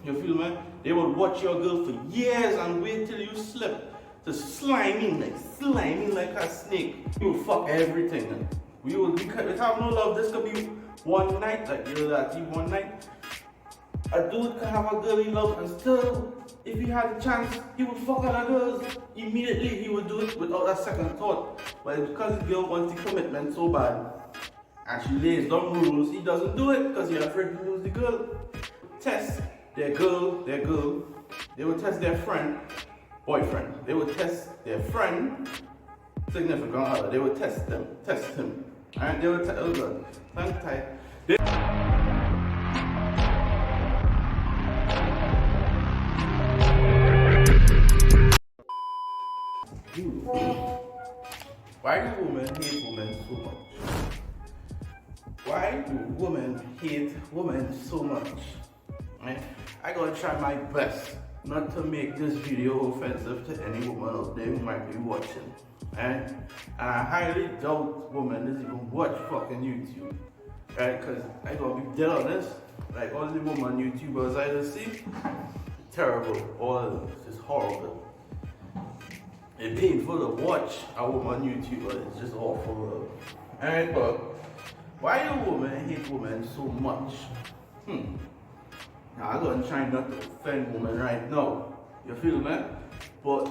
You feel me? They would watch your girl for years and wait till you slip. Just sliming like a snake. You will fuck everything. Man. We have no love. This could be one night, like you know that one night. A dude can have a girl he loves and still, if he had a chance, he would fuck other girls. Immediately he would do it without a second thought. But because his girl wants the commitment so bad, and she lays down rules, he doesn't do it because he's afraid to lose the girl. Test their girl, they would test their friend, boyfriend. They would test their friend, significant other. They would test him. And they would tell, oh God, tongue tight. Why do women hate women so much? Why do women hate women so much? Right? I gotta try my best not to make this video offensive to any woman out there who might be watching. And I highly doubt women is even watch fucking YouTube. Right? Because I gotta be dead honest, like all the woman YouTubers I just see, terrible. All of them, it's just horrible. It's painful to watch a woman YouTuber, it's just awful. Alright, but why do women hate women so much? Now I'm gonna try not to offend women right now. You feel me? But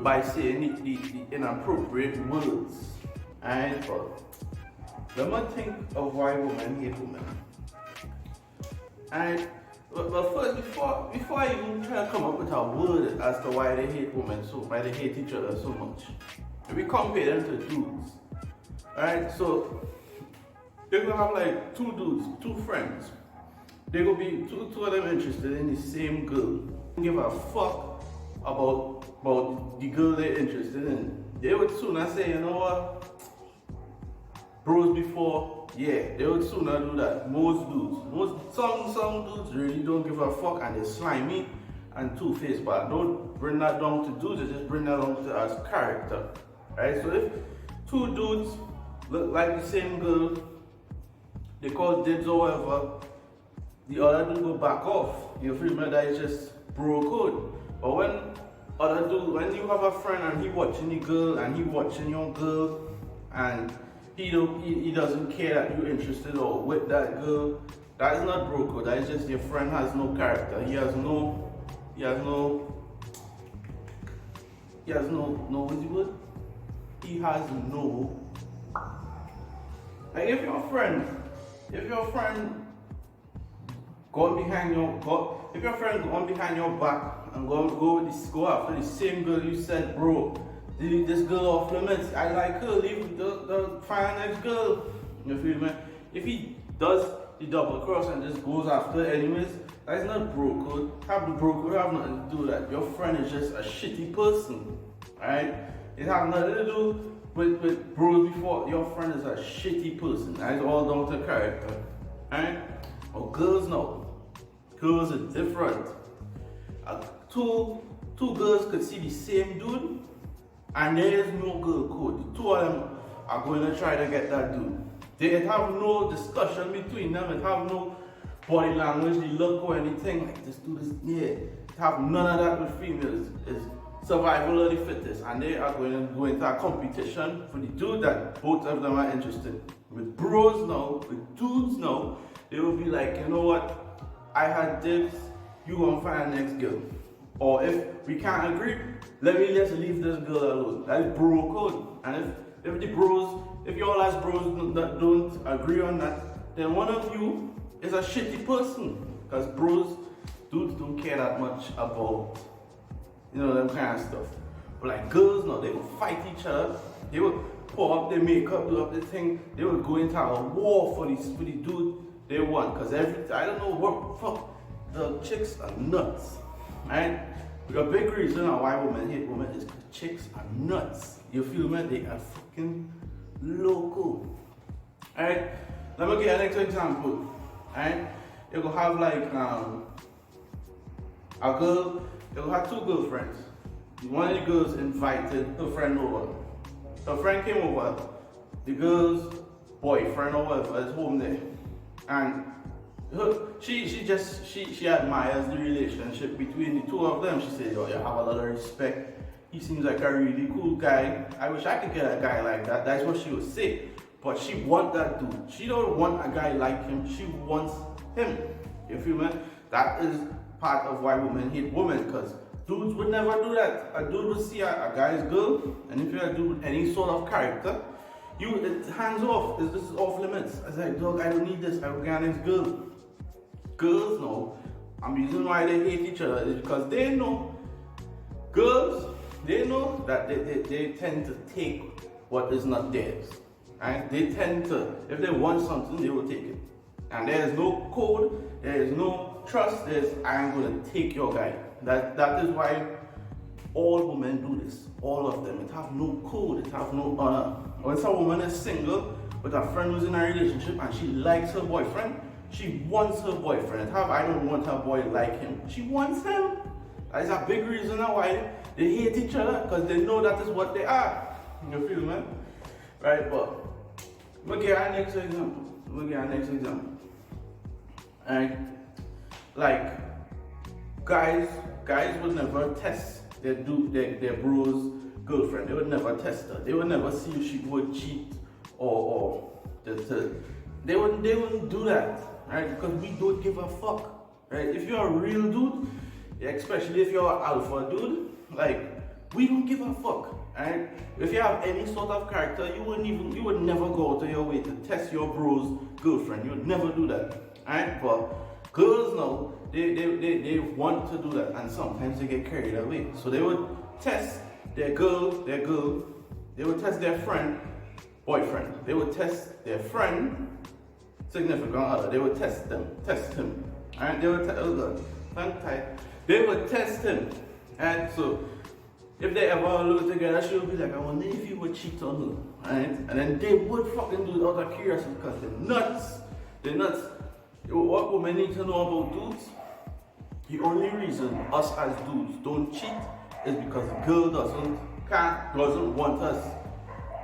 by saying the inappropriate words. Alright, but let me think of why women hate women. Alright. But first, before I even try to come up with a word as to why they hate women why they hate each other so much, we compare them to dudes. Alright, so they're gonna have like two dudes, two friends. They're gonna be two of them interested in the same girl. Don't give a fuck about the girl they're interested in. They would sooner say, you know what? Bros before. Yeah, they would sooner do that. Most dudes. Some dudes really don't give a fuck and they're slimy and two-faced, but don't bring that down to dudes, just bring that down to as character. Right? So if two dudes look like the same girl, they call dibs or whatever, the other dude go back off. You feel me? That is just bro code. But when you have a friend and he watching the girl and he watching your girl and he doesn't care that you're interested or with that girl, that is not bro code. That is just your friend has no character. He has no what's the word? He has no, like if your friend going behind your back and go after the same girl you said, bro, this girl off limits, I like her, leave the find next girl. You feel me? If he does the double cross and just goes after anyways, that's not bro code. Have nothing to do with that. Your friend is just a shitty person. Alright? It has nothing to do with bros before. Your friend is a shitty person. That's all down to character. Alright? Or girls no. Girls are different. Two girls could see the same dude and there is no girl code. The two of them are going to try to get that dude. They have no discussion between them. They have no body language, the look or anything. Like this dude is, yeah. They have none of that with females. It's survival of the fittest. And they are going to go into a competition for the dude that both of them are interested in. With bros now, with dudes now, they will be like, you know what? I had dibs, you gonna find the next girl. Or if we can't agree, let me just leave this girl alone. That is bro code. And if you all as bros that don't agree on that, then one of you is a shitty person. Because dudes don't care that much about, them kind of stuff. But like girls, no, they will fight each other. They will pour up their makeup, do up their thing. They will go into a war for the dude they want. Because I don't know what fuck, the chicks are nuts. Right? A big reason why women hate women is because chicks are nuts. You feel me? They are fucking loco. Alright? Let me give an next example. Alright? You go have like a girl, you go have two girlfriends. One of the girls invited her friend over. Her friend came over, the girl's boyfriend or whatever is home there. And She admires the relationship between the two of them. She says, "Yo, you have a lot of respect. He seems like a really cool guy. I wish I could get a guy like that." That's what she would say. But she wants that dude. She don't want a guy like him. She wants him. You feel me? That is part of why women hate women, because dudes would never do that. A dude would see a guy's girl, and if you're a dude with any sort of character, it's hands off. This is off limits. It's like, dog, I don't need this. I will get this girl. Girls know. I'm reason why they hate each other is because they know. Girls, they know that they tend to take what is not theirs. Right? They tend to, if they want something, they will take it. And there is no code, there is no trust, there's, I am going to take your guy. That is why all women do this. All of them. It have no code, it have no honor. When a woman is single with a friend who's in a relationship and she likes her boyfriend, she wants her boyfriend. I don't want her boy like him. She wants him. That is a big reason why they hate each other, because they know that is what they are. You feel me? Right, but we'll get our next example. Alright? Like, guys would never test their bro's girlfriend. They would never test her. They would never see if she would cheat they wouldn't do that, right? Because we don't give a fuck, right? If you're a real dude, especially if you're an alpha dude, like, we don't give a fuck, right? If you have any sort of character, you would never go out of your way to test your bro's girlfriend. You would never do that, right? But girls know they want to do that, and sometimes they get carried away. So they would test their girl, they would test their friend, boyfriend, they would test their friend, significant other, they would test him, alright? They would test him, and so if they ever look together, she would be like, I wonder if you would cheat on her, alright? And then they would fucking do it out of curiosity, because they're nuts. What women need to know about dudes, the only reason us as dudes don't cheat is because the girl doesn't want us.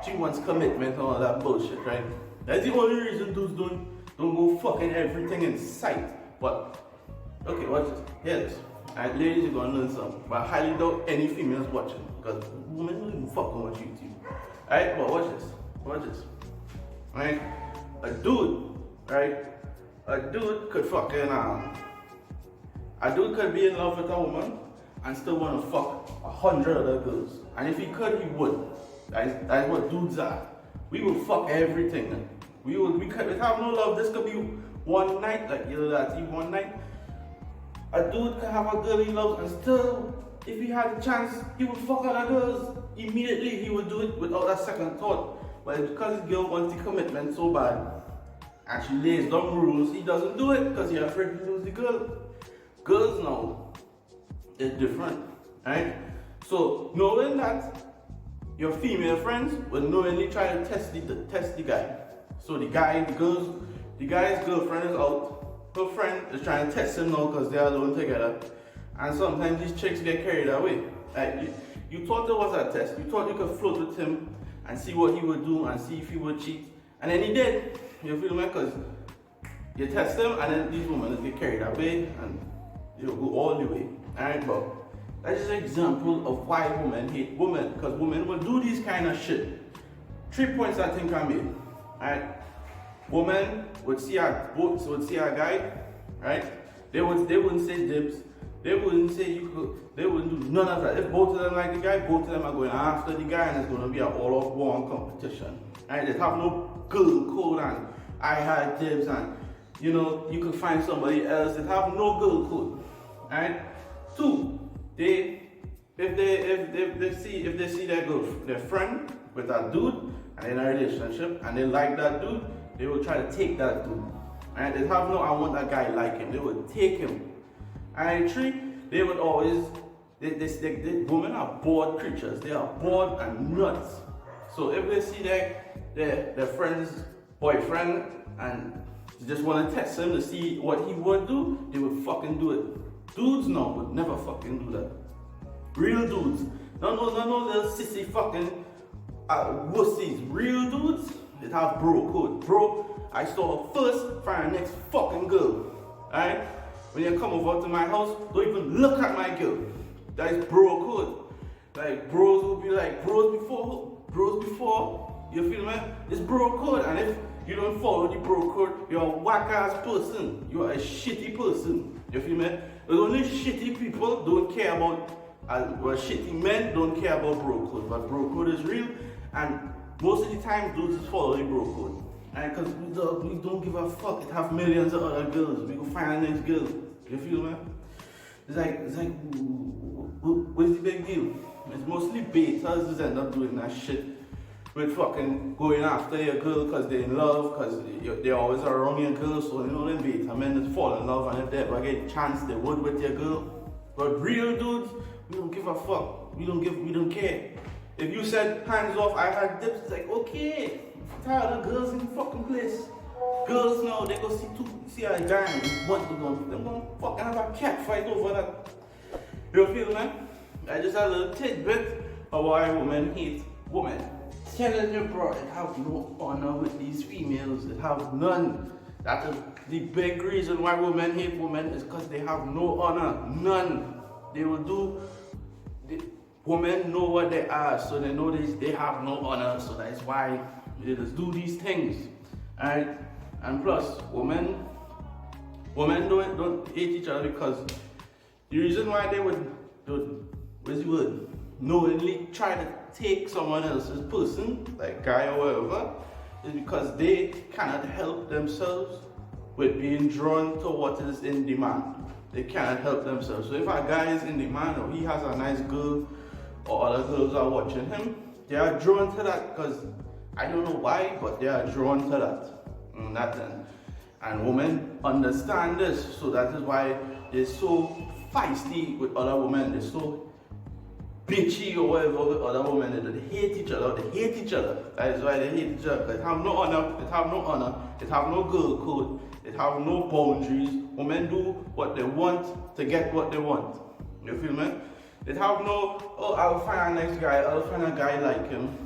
She wants commitment and all that bullshit, right? That's the only reason dudes don't go fucking everything in sight. But okay, watch this. Hear this. Alright, ladies, you're gonna learn something. But I highly doubt any females watching, because women don't even fucking watch YouTube. Alright, but watch this. Right? A dude could fucking a dude could be in love with a woman and still want to fuck 100 other girls. And if he could, he would. That's what dudes are. We will fuck everything. We could have no love. This could be one night, like one night. A dude could have a girl he loves and still, if he had a chance, he would fuck other girls. Immediately he would do it without a second thought. But because his girl wants the commitment so bad, and she lays down rules, he doesn't do it because he's afraid to lose the girl. Girls now, it's different, right? So knowing that, your female friends will knowingly try to test the guy. So the guy's girlfriend is out. Her friend is trying to test him now because they're alone together. And sometimes these chicks get carried away. Like, you thought there was a test. You thought you could float with him and see what he would do and see if he would cheat. And then he did. You feel me? Because you test him and then these women get carried away and you'll go all the way. Alright, but that's just an example of why women hate women. Because women will do these kind of shit. 3 points I think I made. Alright? Women would see a guy, right? They wouldn't say dibs. They wouldn't say they wouldn't do none of that. If both of them like the guy, both of them are going after the guy and it's gonna be an all-out war and competition. Right? They have no girl code and I had dibs and you could find somebody else. They have no girl code. Right? 2, if they see their friend with that dude and they're in a relationship and they like that dude, they will try to take that dude. Right? They have no I want that guy like him. They would take him. And 3, they would always women are bored creatures. They are bored and nuts. So if they see their friend's boyfriend and they just want to test him to see what he would do, they would fucking do it. Dudes now would never fucking do that. Real dudes. None of the sissy fucking wussies. Real dudes, they have bro code. Bro, I saw her first, find the next fucking girl. Alright? When you come over to my house, don't even look at my girl. That is bro code. Like bros will be like bros before, you feel me? It's bro code, and if you don't follow the bro code, you're a whack ass person. You're a shitty person. You feel me? There's only shitty people don't care about, well, shitty men don't care about bro code, but bro code is real, and most of the time dudes just follow the bro code. And because we don't give a fuck, it have millions of other girls. We go find a nice girl. You feel me? It's like, what's the big deal? It's mostly betas just end up doing that shit with fucking going after your girl because they're in love, because they always are around your girl, so you know them beta men just fall in love, and if they ever get a chance they would with your girl. But real dudes, we don't give a fuck. We don't care. If you said hands off, I had dips, it's like okay. I'm tired of girls in the fucking place. Girls now, they go see a guy and want to go, they're gonna fucking have a cat fight over that. You feel me? I just had a little tidbit of why women hate women. Telling you, bro, it have no honor with these females. It have none. That is the big reason why women hate women, is because they have no honor. None. They will do. Women know what they are, so they know they have no honor. So that's why they just do these things. Alright? And plus, women don't hate each other because the reason why they would knowingly try to take someone else's person, like guy or whatever, is because they cannot help themselves with being drawn to what is in demand. They cannot help themselves. So if a guy is in demand or he has a nice girl or other girls are watching him, they are drawn to that because I don't know why, but they are drawn to that. And women understand this, so that is why they're so feisty with other women. They're so bitchy or whatever with other women. They hate each other. That is why they hate each other. They have no honor. They have no girl code. They have no boundaries. Women do what they want to get what they want. You feel me? They have no, oh, I'll find a nice guy. I'll find a guy like him.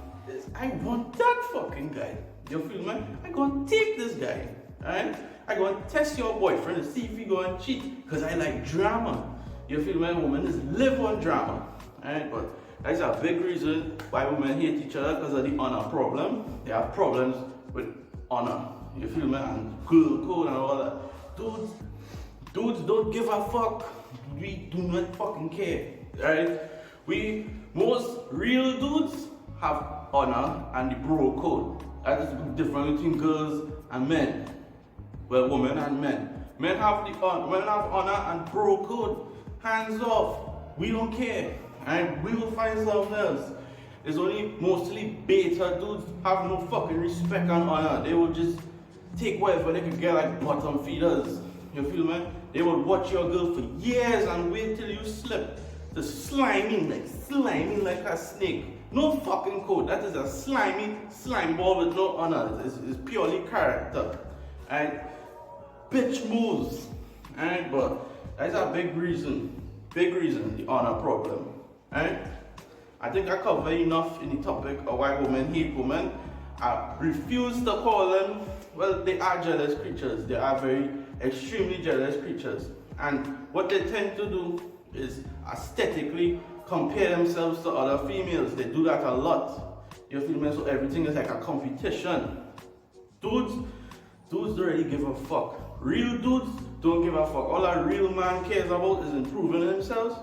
I want that fucking guy. You feel me? I'm gonna take this guy. Alright? I'm gonna test your boyfriend and see if he gonna cheat. Because I like drama. You feel me? Women just live on drama. Alright? But that's a big reason why women hate each other, because of the honor problem. They have problems with honor. You feel me? And girl code and all that. Dudes don't give a fuck. We do not fucking care. Alright? Most real dudes have honor and the bro code. That is the difference between girls and men. Well, women and men. Men have honor and bro code. Hands off. We don't care. And we will find something else. It's only mostly beta dudes have no fucking respect and honor. They will just take whatever they can get like bottom feeders. You feel me? They will watch your girl for years and wait till you slip. The slimy like a snake. No fucking code. That is a slimy slime ball with no honor. It's purely character. And bitch moves. And but that's a big reason, the honor problem. And I think I covered enough in the topic of why women hate women. I refuse to call them, well, they are jealous creatures. They are very extremely jealous creatures. And what they tend to do is aesthetically compare themselves to other females. They do that a lot. You feel me? So everything is like a competition. Dudes don't really give a fuck. Real dudes don't give a fuck. All a real man cares about is improving themselves,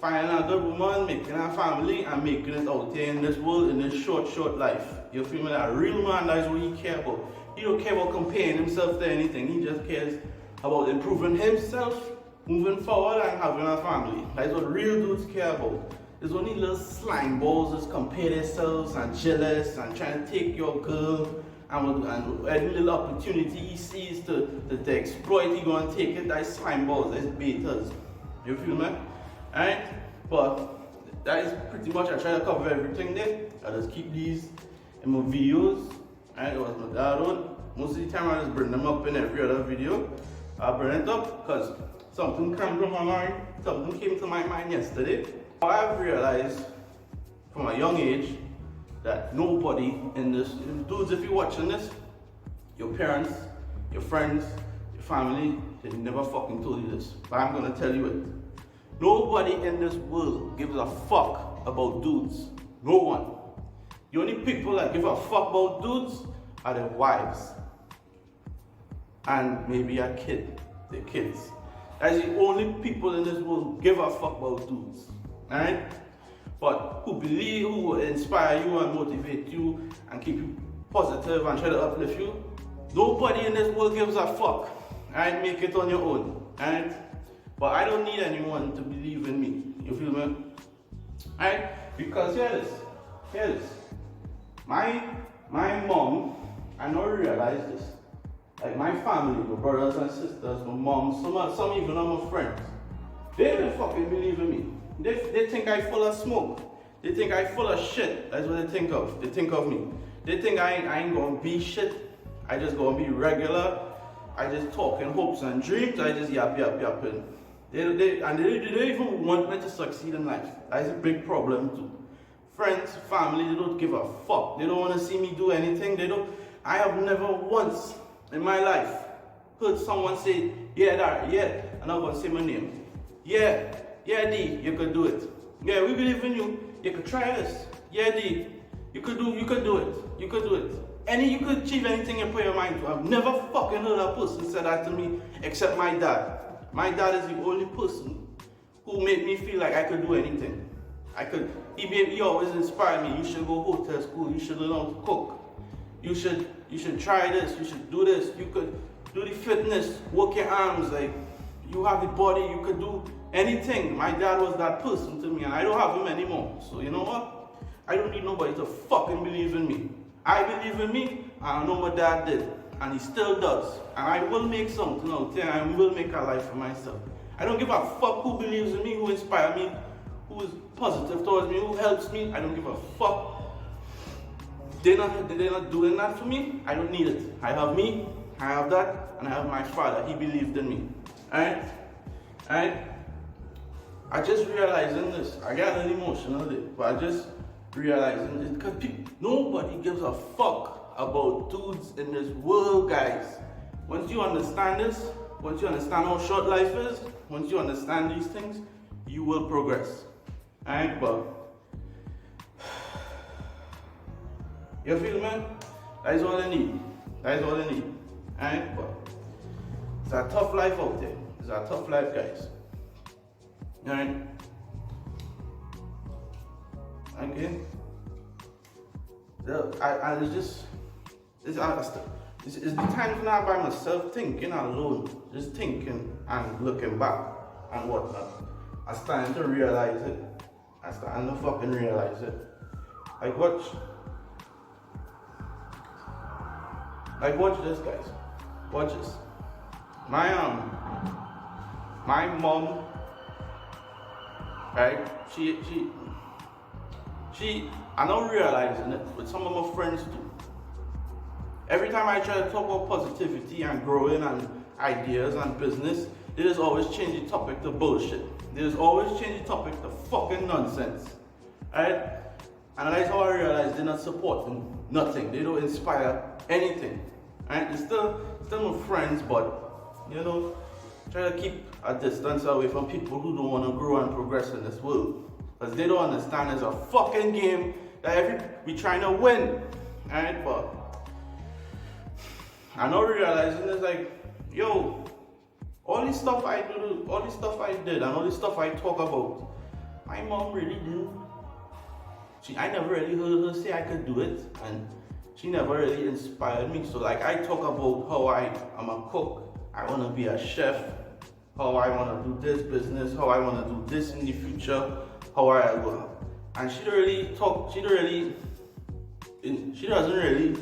finding a good woman, making a family, and making it out there in this world, in this short life. You feel me? That a real man, that is what he cares about. He don't care about comparing himself to anything. He just cares about improving himself, moving forward, and having a family. That's what real dudes care about. There's only little slime balls that compare themselves and jealous and trying to take your girl, and every little opportunity he sees to exploit, he gonna take it. That's slime balls, that's betas. You feel me? Alright? But that is pretty much, I try to cover everything there. I just keep these in my videos. Alright, that was my dad one. Most of the time I just bring them up in every other video. I bring it up because something came to my mind. Something came to my mind yesterday. I've realized from a young age that nobody in this, dudes, if you're watching this, your parents, your friends, your family, They never fucking told you this, but I'm gonna tell you it. Nobody in this world gives a fuck about dudes. No one. The only people that give a fuck about dudes are their wives. And maybe a kid, their kids. That's the only people in this world who give a fuck about dudes. Alright? But who believe, who will inspire you and motivate you and keep you positive and try to uplift you. Nobody in this world gives a fuck. Alright? Make it on your own. Alright? But I don't need anyone to believe in me. You feel me? Alright? Because hear this. My mom, I never realized this. Like my family, my brothers and sisters, my mom, some even of my friends, they don't fucking believe in me. They think I full of smoke. They think I full of shit. That's what they think of. They think of me. They think I ain't gonna be shit. I just gonna be regular. I just talk in hopes and dreams. I just yap. And they don't even want me to succeed in life. That's a big problem too. Friends, family, they don't give a fuck. They don't want to see me do anything. I have never once in my life heard someone say, yeah, that, yeah, and I'm gonna say my name. Yeah, D, you could do it. Yeah, we believe in you. You could try this. Yeah, D, you could do it. You could do it. You could achieve anything you put your mind to. I've never fucking heard a person say that to me except my dad. My dad is the only person who made me feel like I could do anything. He always inspired me. You should go hotel school. You should learn how to cook. You should try this. You should do this. You could do the fitness, work your arms. Like you have the body. You could do anything. My dad was that person to me, and I don't have him anymore. So you know what? I don't need nobody to fucking believe in me. I believe in me, and I know my dad did, and he still does. And I will make something out there. I will make a life for myself. I don't give a fuck who believes in me, who inspires me, who is positive towards me, who helps me. I don't give a fuck. They're not doing that for me. I don't need it. I have me, I have that, and I have my father. He believed in me. Alright? I just realizing this. I got an emotional day, but I just realizing this because nobody gives a fuck about dudes in this world, guys. Once you understand this, once you understand how short life is, once you understand these things, you will progress. Alright, but you feel, man? That is all I need. Alright, but it's a tough life out there. It's a tough life, guys. Alright? Okay? It's the time now by myself thinking alone, just thinking and looking back and whatnot. I'm starting to realize it. I'm starting to fucking realize it. Like watch this, guys. Watch this. My mom, right? She I'm not realizing it, but some of my friends do. Every time I try to talk about positivity and growing and ideas and business, they just always change the topic to bullshit. They just always change the topic to fucking nonsense. Right? And that's how I realize they're not supporting nothing. They don't inspire anything. Right? They're still my friends, but you know, try to keep a distance away from people who don't want to grow and progress in this world. Because they don't understand it's a fucking game that we trying to win. Right? But I'm not realizing it's like, yo, all this stuff I do, all this stuff I did, and all this stuff I talk about, my mom really do. I never really heard her say I could do it, and she never really inspired me. So like I talk about how I'm a cook, I want to be a chef, how I want to do this business, how I want to do this in the future, how I will. And she doesn't really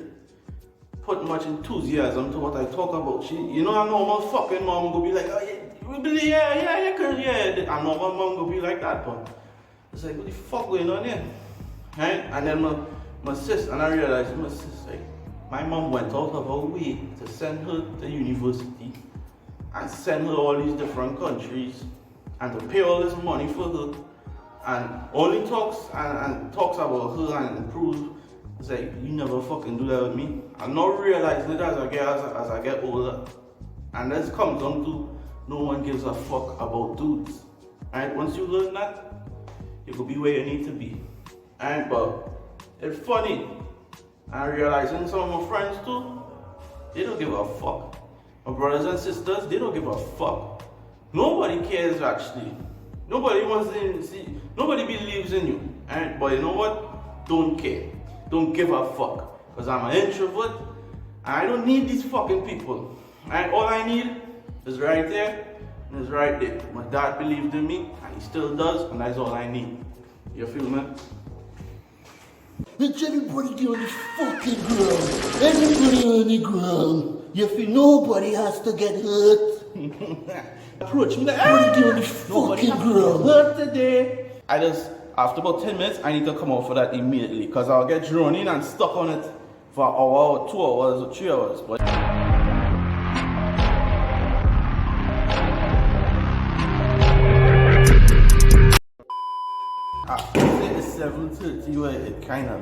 put much enthusiasm to what I talk about. A normal fucking mom go be like, oh yeah, we believe, yeah. A normal mom go be like that, but it's like, what the fuck going on here? Right? And then my sister, and I realized my sister, like, my mom went out of her way to send her to university and send her all these different countries and to pay all this money for her and only talks about her and improve. It's like, you never fucking do that with me. I'm not realizing it as I get older. And this comes down to no one gives a fuck about dudes. And once you learn that, you could be where you need to be. And but it's funny. I'm realizing some of my friends too, they don't give a fuck. My brothers and sisters, they don't give a fuck. Nobody cares actually. Nobody wants to see, nobody believes in you. And but you know what? Don't care. Don't give a fuck. Because I'm an introvert. And I don't need these fucking people. And all I need is right there and it's right there. My dad believed in me and he still does, and that's all I need. You feel me? Bitch, everybody get on the fucking ground. Everybody on the ground. You feel nobody has to get hurt. Approach me like, Everybody get on the fucking ground. hurt today. After about 10 minutes, I need to come out for that immediately because I'll get drawn in and stuck on it for an hour or 2 hours or 3 hours. But it's 7:30 where it kind of